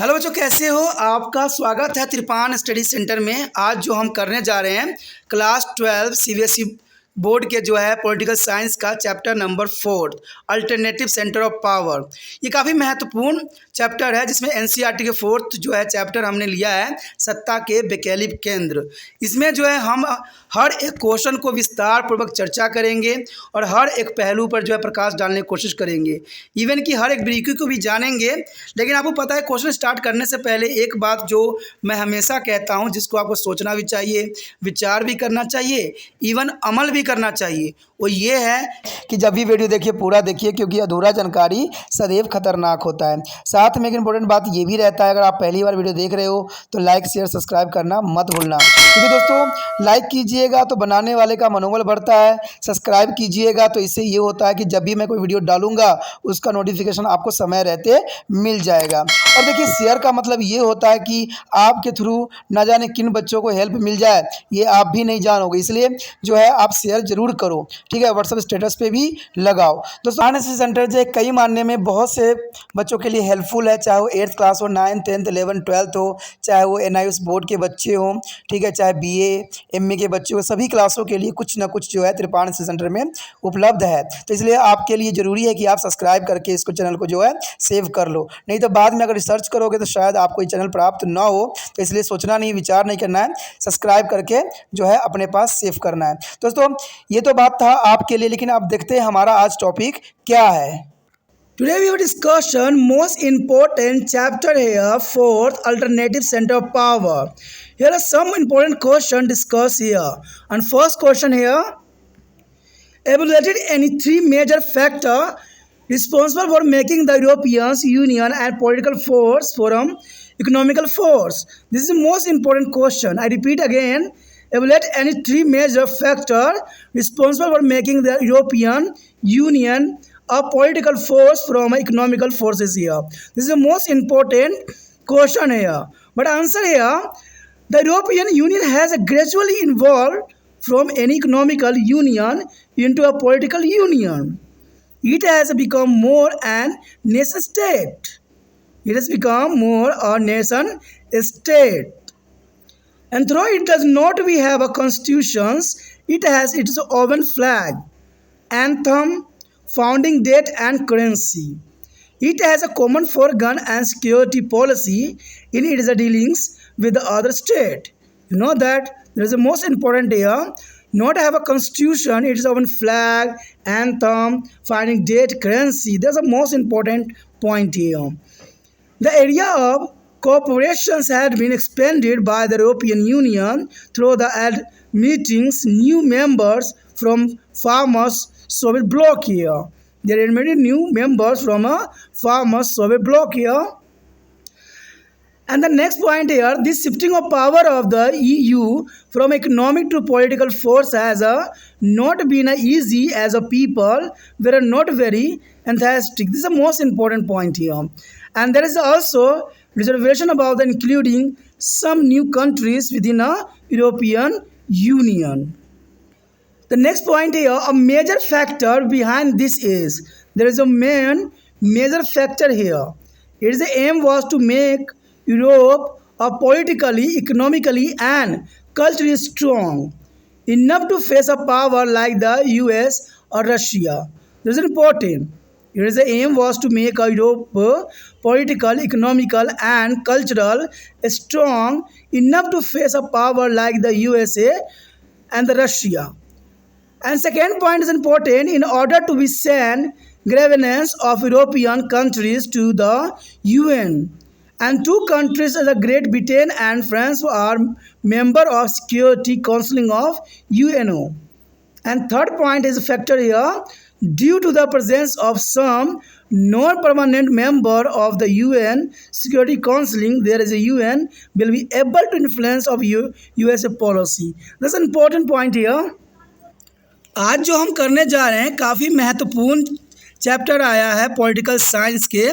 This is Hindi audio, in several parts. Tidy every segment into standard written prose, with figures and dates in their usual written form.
हेलो बच्चों, कैसे हो? आपका स्वागत है त्रिपान स्टडी सेंटर में। आज जो हम करने जा रहे हैं क्लास 12 सीबीएसई बोर्ड के जो है पॉलिटिकल साइंस का chapter number 4 alternative centre of power. ये काफ़ी महत्वपूर्ण चैप्टर है जिसमें एनसीईआरटी के 4th जो है चैप्टर हमने लिया है सत्ता के वैकल्पिक केंद्र। इसमें जो है हम हर एक क्वेश्चन को विस्तार पूर्वक चर्चा करेंगे और हर एक पहलू पर जो है प्रकाश डालने की कोशिश करेंगे, इवन कि हर एक बारीकी को भी जानेंगे। लेकिन आपको पता है क्वेश्चन स्टार्ट करने से पहले एक बात जो मैं हमेशा कहता हूं, जिसको आपको सोचना भी चाहिए, विचार भी करना चाहिए, इवन अमल भी करना चाहिए, वो ये है कि जब भी वीडियो देखिए पूरा देखिए, क्योंकि अधूरा जानकारी सदैव खतरनाक होता है। साथ में एक इंपॉर्टेंट बात ये भी रहता है, अगर आप पहली बार वीडियो देख रहे हो तो लाइक शेयर सब्सक्राइब करना मत भूलना, क्योंकि दोस्तों लाइक कीजिएगा तो बनाने वाले का मनोबल बढ़ता है, सब्सक्राइब कीजिएगा तो इससे ये होता है कि जब भी मैं कोई वीडियो डालूंगा उसका नोटिफिकेशन आपको समय रहते मिल जाएगा। और देखिए शेयर का मतलब ये होता है कि आपके थ्रू ना जाने किन बच्चों को हेल्प मिल जाए, ये आप भी नहीं जानोगे, इसलिए जो है आप शेयर जरूर करो, ठीक है। व्हाट्सएप स्टेटस पे भी लगाओ। दोस्तों एनसीईआरटी सेंटर जो है कई मानने में बहुत से बच्चों के लिए हेल्पफुल है, चाहे वो 8th क्लास हो, 9th 10th 11th 12th हो, चाहे वो एनआईएस बोर्ड के बच्चे हों, ठीक है, चाहे बीए एमए के बच्चे हो, सभी क्लासों के लिए कुछ ना कुछ जो है त्रिपान सेंटर में उपलब्ध है। तो इसलिए आपके लिए ज़रूरी है कि आप सब्सक्राइब करके इसको चैनल को जो है सेव कर लो, नहीं तो बाद में अगर रिसर्च करोगे तो शायद आपको ये चैनल प्राप्त ना हो। तो इसलिए सोचना नहीं, विचार नहीं करना है, सब्सक्राइब करके जो है अपने पास सेव करना है। दोस्तों ये तो बात था आपके लिए, लेकिन अब देखते हैं हमारा आज टॉपिक क्या है। Today we will discussion most important chapter here, 4th alternative center of power. Here are some important questions discussed here. And first question here, evaluated any three major factors responsible for making the European Union and political force from economical force. This is the most important question. I repeat again, evaluate any three major factors responsible for making the European Union a political force from economical forces here. This is the most important question here. But answer here, the European Union has gradually evolved from an economical union into a political union. It has become more an nation state. It has become more a nation state. And though it does not we have a constitution, it has its own flag, anthem, founding date and currency. It has a common foreign and security policy in its dealings with the other state. You know that there is the most important here. Not have a constitution, it is own flag, anthem, founding date, currency. That's the most important point here. The area of cooperations had been expanded by the European Union through the meetings new members from former Soviet bloc here. They admitted new members from a former Soviet bloc here. And the next point here, this shifting of power of the EU from economic to political force has not been easy, as a people were not very enthusiastic. This is the most important point here. And there is also reservation about the including some new countries within a European Union. The next point here, a major factor behind this is, there is a major factor here. Its aim was to make Europe a politically, economically and culturally strong, enough to face a power like the US or Russia. This is important. Its aim was to make Europe political, economical and cultural strong, enough to face a power like the USA and the Russia. And second point is important, in order to be send governance of European countries to the UN. And two countries, the Great Britain and France, are member of Security Council of UNO. And third point is a factor here, due to the presence of some non-permanent member of the UN Security Council, there is a UN will be able to influence of USA policy. That's an important point here. आज जो हम करने जा रहे हैं काफ़ी महत्वपूर्ण चैप्टर आया है पॉलिटिकल साइंस के,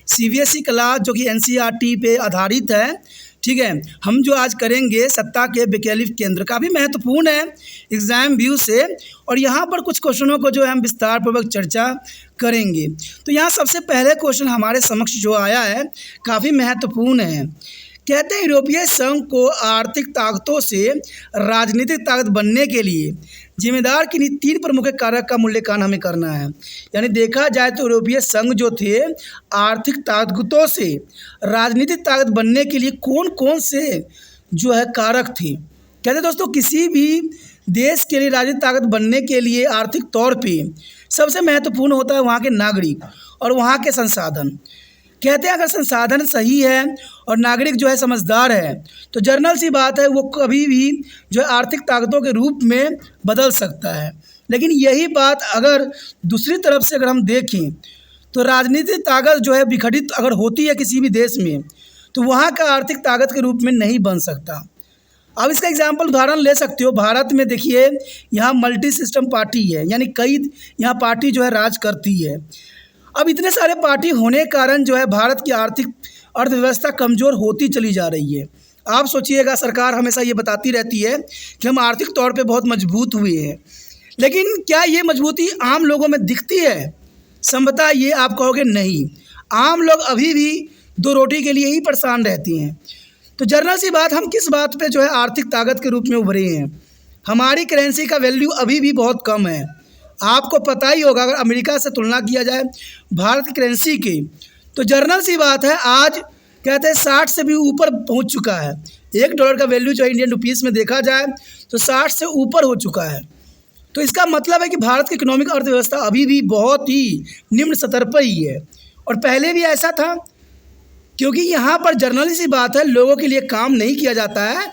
सीबीएसई क्लास जो कि एनसीईआरटी पे आधारित है, ठीक है। हम जो आज करेंगे सत्ता के वैकल्पिक केंद्र, काफ़ी महत्वपूर्ण है एग्ज़ाम व्यू से, और यहाँ पर कुछ क्वेश्चनों को जो है हम विस्तार पूर्वक चर्चा करेंगे। तो यहाँ सबसे पहले क्वेश्चन हमारे समक्ष जो आया है काफ़ी महत्वपूर्ण है। कहते हैं यूरोपीय संघ को आर्थिक ताकतों से राजनीतिक ताकत बनने के लिए जिम्मेदार किन्हीं 3 प्रमुख कारक का मूल्यांकन हमें करना है। यानी देखा जाए तो यूरोपीय संघ जो थे आर्थिक ताकतों से राजनीतिक ताकत बनने के लिए कौन कौन से जो है कारक थे। कहते हैं दोस्तों किसी भी देश के लिए राजनीतिक ताकत बनने के लिए आर्थिक तौर पे सबसे महत्वपूर्ण होता है वहाँ के नागरिक और वहाँ के संसाधन। कहते हैं अगर संसाधन सही है और नागरिक जो है समझदार है तो जर्नल सी बात है वो कभी भी जो है आर्थिक ताकतों के रूप में बदल सकता है। लेकिन यही बात अगर दूसरी तरफ से अगर हम देखें तो राजनीतिक ताकत जो है विघटित अगर होती है किसी भी देश में तो वहाँ का आर्थिक ताकत के रूप में नहीं बन सकता। अब इसका एग्जाम्पल उदाहरण ले सकते हो। भारत में देखिए यहाँ मल्टी सिस्टम पार्टी है, यानी कई यहाँ पार्टी जो है राज करती है। अब इतने सारे पार्टी होने के कारण जो है भारत की आर्थिक अर्थव्यवस्था कमज़ोर होती चली जा रही है। आप सोचिएगा सरकार हमेशा ये बताती रहती है कि हम आर्थिक तौर पे बहुत मजबूत हुए हैं, लेकिन क्या ये मजबूती आम लोगों में दिखती है? संभवतः ये आप कहोगे नहीं, आम लोग अभी भी 2 रोटी के लिए ही परेशान रहती हैं। तो जर्नल सी बात, हम किस बात पे जो है आर्थिक ताकत के रूप में उभरे हैं? हमारी करेंसी का वैल्यू अभी भी बहुत कम है। आपको पता ही होगा अगर अमेरिका से तुलना किया जाए भारत की करेंसी की तो जर्नल सी बात है आज कहते हैं 60 से भी ऊपर पहुंच चुका है। $1 का वैल्यू जो इंडियन रुपीज़ में देखा जाए तो 60 से ऊपर हो चुका है। तो इसका मतलब है कि भारत की इकोनॉमिक अर्थव्यवस्था अभी भी बहुत ही निम्न स्तर पर ही है, और पहले भी ऐसा था, क्योंकि यहाँ पर जर्नल सी बात है लोगों के लिए काम नहीं किया जाता है।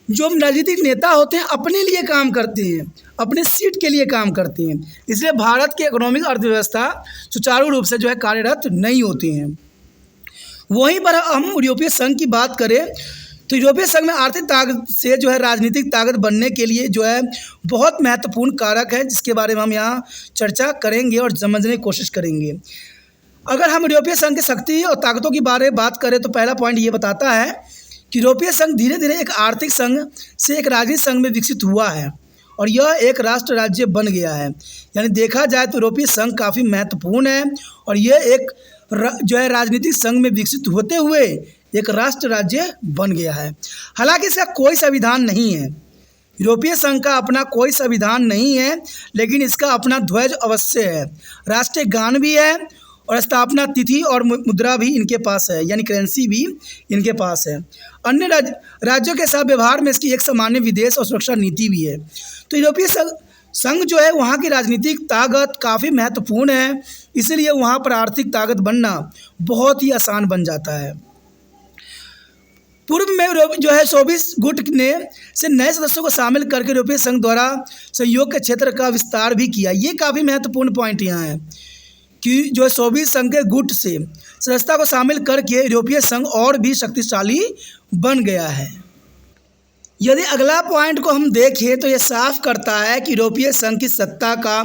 जो राजनीतिक नेता होते हैं अपने लिए काम करते हैं, अपने सीट के लिए काम करते हैं, इसलिए भारत की इकोनॉमिक अर्थव्यवस्था सुचारू रूप से जो है कार्यरत नहीं होती हैं। वहीं पर हम यूरोपीय संघ की बात करें तो यूरोपीय संघ में आर्थिक ताकत से जो है राजनीतिक ताकत बनने के लिए जो है बहुत महत्वपूर्ण कारक है, जिसके बारे में हम यहाँ चर्चा करेंगे और समझने की कोशिश करेंगे। अगर हम यूरोपीय संघ की शक्ति और ताकतों के बारे में बात करें तो पहला पॉइंट ये बताता है कि यूरोपीय संघ धीरे धीरे एक आर्थिक संघ से एक राजनीतिक संघ में विकसित हुआ है और यह एक राष्ट्र राज्य बन गया है। यानी देखा जाए तो यूरोपीय संघ काफ़ी महत्वपूर्ण है और यह एक जो है राजनीतिक संघ में विकसित होते हुए एक राष्ट्र राज्य बन गया है। हालांकि इसका कोई संविधान नहीं है, यूरोपीय संघ का अपना कोई संविधान नहीं है, लेकिन इसका अपना ध्वज अवश्य है, राष्ट्रीय गान भी है और स्थापना तिथि और मुद्रा भी इनके पास है, यानी करेंसी भी इनके पास है। अन्य राज्यों के साथ व्यवहार में इसकी एक सामान्य विदेश और सुरक्षा नीति भी है। तो यूरोपीय संघ जो है वहाँ की राजनीतिक ताकत काफ़ी महत्वपूर्ण है, इसीलिए वहाँ पर आर्थिक ताकत बनना बहुत ही आसान बन जाता है। पूर्व में जो है सोवियत गुट ने से नए सदस्यों को शामिल करके यूरोपीय संघ द्वारा सहयोग के क्षेत्र का विस्तार भी किया। ये काफ़ी महत्वपूर्ण पॉइंट यहाँ है कि जो सोवियत संघ के गुट से सदस्यता को शामिल करके यूरोपीय संघ और भी शक्तिशाली बन गया है। यदि अगला पॉइंट को हम देखें तो यह साफ करता है कि यूरोपीय संघ की सत्ता का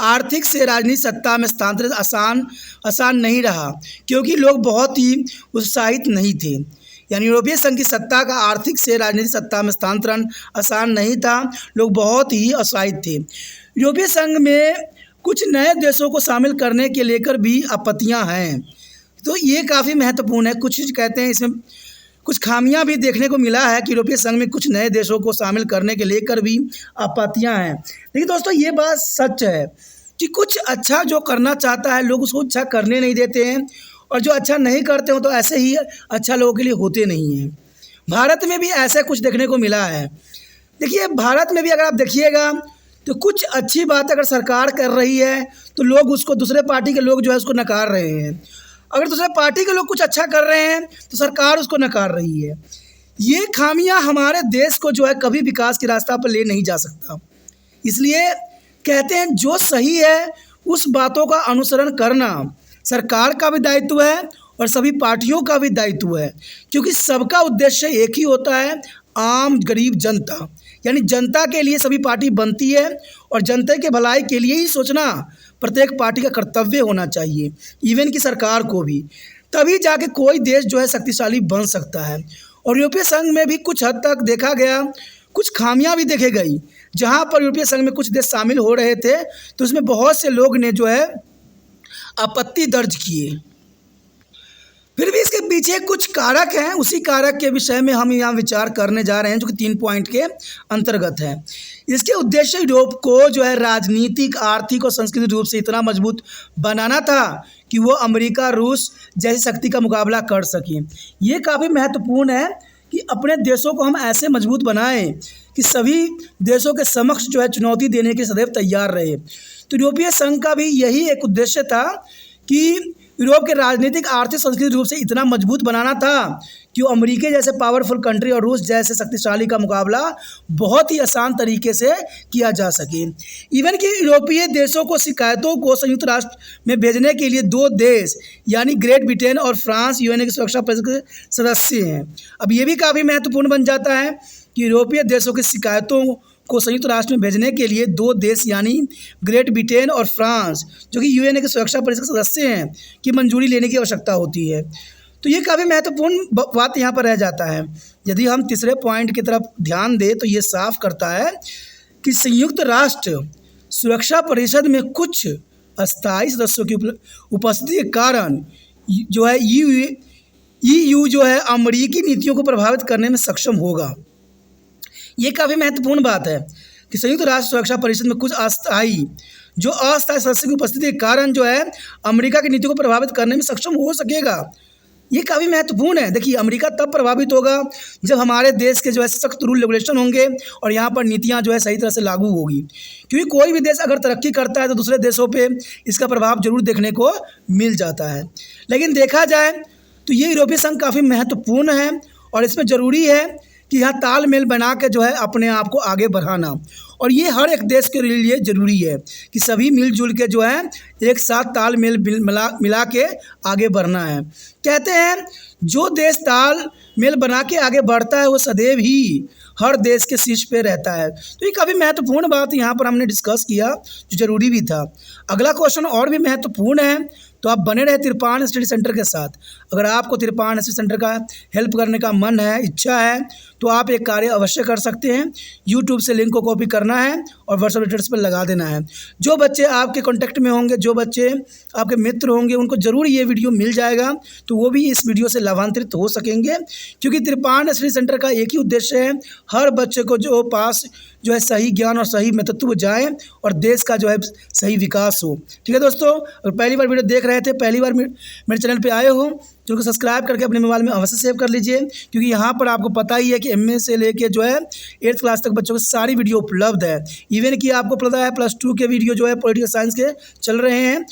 आर्थिक से राजनीतिक सत्ता में स्थानांतरित आसान नहीं रहा, क्योंकि लोग बहुत ही उत्साहित नहीं थे। यानी यूरोपीय संघ की सत्ता का आर्थिक से राजनीतिक सत्ता में स्थानांतरण आसान नहीं था, लोग बहुत ही उत्साहित थे। यूरोपीय संघ में कुछ नए देशों को शामिल करने के लेकर भी आपत्तियां हैं, तो ये काफ़ी महत्वपूर्ण है। कुछ कहते हैं इसमें कुछ खामियां भी देखने को मिला है कि यूरोपीय संघ में कुछ नए देशों को शामिल करने के लेकर भी आपत्तियां हैं। लेकिन दोस्तों ये बात सच है कि कुछ अच्छा जो करना चाहता है लोग उसको अच्छा करने नहीं देते हैं, और जो अच्छा नहीं करते हो तो ऐसे ही अच्छा लोगों के लिए होते नहीं हैं। भारत में भी ऐसा कुछ देखने को मिला है। देखिए भारत में भी अगर आप देखिएगा तो कुछ अच्छी बात अगर सरकार कर रही है तो लोग उसको, दूसरे पार्टी के लोग जो है उसको नकार रहे हैं। अगर दूसरे पार्टी के लोग कुछ अच्छा कर रहे हैं तो सरकार उसको नकार रही है। ये खामियां हमारे देश को जो है कभी विकास के रास्ता पर ले नहीं जा सकता। इसलिए कहते हैं जो सही है उस बातों का अनुसरण करना सरकार का भी दायित्व है और सभी पार्टियों का भी दायित्व है, क्योंकि सबका उद्देश्य एक ही होता है, आम गरीब जनता। यानी जनता के लिए सभी पार्टी बनती है और जनता के भलाई के लिए ही सोचना प्रत्येक पार्टी का कर्तव्य होना चाहिए, इवन की सरकार को भी। तभी जाके कोई देश जो है शक्तिशाली बन सकता है। और यूरोपीय संघ में भी कुछ हद तक देखा गया कुछ खामियां भी देखी गई। जहां पर यूरोपीय संघ में कुछ देश शामिल हो रहे थे तो उसमें बहुत से लोग ने जो है आपत्ति दर्ज किए। फिर भी इसके पीछे कुछ कारक हैं, उसी कारक के विषय में हम यहाँ विचार करने जा रहे हैं, जो कि 3 पॉइंट के अंतर्गत है। इसके उद्देश्य यूरोप को जो है राजनीतिक, आर्थिक और सांस्कृतिक रूप से इतना मजबूत बनाना था कि वो अमेरिका, रूस जैसी शक्ति का मुकाबला कर सकें। ये काफ़ी महत्वपूर्ण है कि अपने देशों को हम ऐसे मजबूत बनाएं कि सभी देशों के समक्ष जो है चुनौती देने के सदैव तैयार रहे। तो यूरोपीय संघ का भी यही एक उद्देश्य था कि यूरोप के राजनीतिक, आर्थिक, सांस्कृतिक रूप से इतना मजबूत बनाना था कि वो अमेरिका जैसे पावरफुल कंट्री और रूस जैसे शक्तिशाली का मुकाबला बहुत ही आसान तरीके से किया जा सके। इवन कि यूरोपीय देशों को शिकायतों को संयुक्त राष्ट्र में भेजने के लिए 2 देश यानी ग्रेट ब्रिटेन और फ्रांस यूएनए की सुरक्षा परिषद के सदस्य हैं। अब ये भी काफ़ी महत्वपूर्ण बन जाता है कि यूरोपीय देशों की शिकायतों को संयुक्त राष्ट्र में भेजने के लिए 2 देश यानी ग्रेट ब्रिटेन और फ्रांस, जो कि यूएनए के सुरक्षा परिषद के सदस्य हैं, की मंजूरी लेने की आवश्यकता होती है। तो ये काफ़ी महत्वपूर्ण बात यहाँ पर रह जाता है। यदि हम तीसरे पॉइंट की तरफ ध्यान दें तो ये साफ करता है कि संयुक्त राष्ट्र सुरक्षा परिषद में कुछ अस्थायी सदस्यों की उपस्थिति के कारण जो है EU जो है अमेरिकी नीतियों को प्रभावित करने में सक्षम होगा। ये काफ़ी महत्वपूर्ण बात है कि संयुक्त राष्ट्र सुरक्षा परिषद में कुछ अस्थायी सदस्य की उपस्थिति के कारण जो है अमेरिका की नीति को प्रभावित करने में सक्षम हो सकेगा। ये काफ़ी महत्वपूर्ण है। देखिए, अमेरिका तब प्रभावित होगा जब हमारे देश के जो है सख्त रूल रेगुलेशन होंगे और यहाँ पर नीतियाँ जो है सही तरह से लागू होगी। क्योंकि कोई भी देश अगर तरक्की करता है तो दूसरे देशों पे इसका प्रभाव जरूर देखने को मिल जाता है। लेकिन देखा जाए तो ये यूरोपीय संघ काफ़ी महत्वपूर्ण है और इसमें ज़रूरी है कि यहाँ तालमेल बना के जो है अपने आप को आगे बढ़ाना, और ये हर एक देश के लिए ज़रूरी है कि सभी मिलजुल के जो है एक साथ तालमेल मिला के आगे बढ़ना है। कहते हैं जो देश तालमेल बना के आगे बढ़ता है वो सदैव ही हर देश के शीर्ष पे रहता है। तो ये काफ़ी महत्वपूर्ण बात यहाँ पर हमने डिस्कस किया, जो ज़रूरी भी था। अगला क्वेश्चन और भी महत्वपूर्ण है, तो आप बने रहे तिरपान स्टडी सेंटर के साथ। अगर आपको तिरपान स्टडी सेंटर का हेल्प करने का मन है, इच्छा है, तो आप एक कार्य अवश्य कर सकते हैं। यूट्यूब से लिंक को कॉपी करना है और व्हाट्सएप स्टेटस पर लगा देना है। जो बच्चे आपके कॉन्टैक्ट में होंगे, जो बच्चे आपके मित्र होंगे, उनको ज़रूर ये वीडियो मिल जाएगा, तो वो भी इस वीडियो से लाभान्वित हो सकेंगे। क्योंकि तिरपान स्टडी सेंटर का एक ही उद्देश्य है, हर बच्चे को जो पास जो है सही ज्ञान और सही महत्व जाए और देश का जो है सही विकास हो। ठीक है दोस्तों, अगर पहली बार वीडियो देख रहे थे, पहली बार मेरे चैनल पे आए हो, तो उसको सब्सक्राइब करके अपने मोबाइल में अवश्य सेव कर लीजिए। क्योंकि यहाँ पर आपको पता ही है कि MA से लेके जो है 8th क्लास तक बच्चों की सारी वीडियो उपलब्ध है। इवन कि आपको पता है +2 के वीडियो जो है पॉलिटिकल साइंस के चल रहे हैं,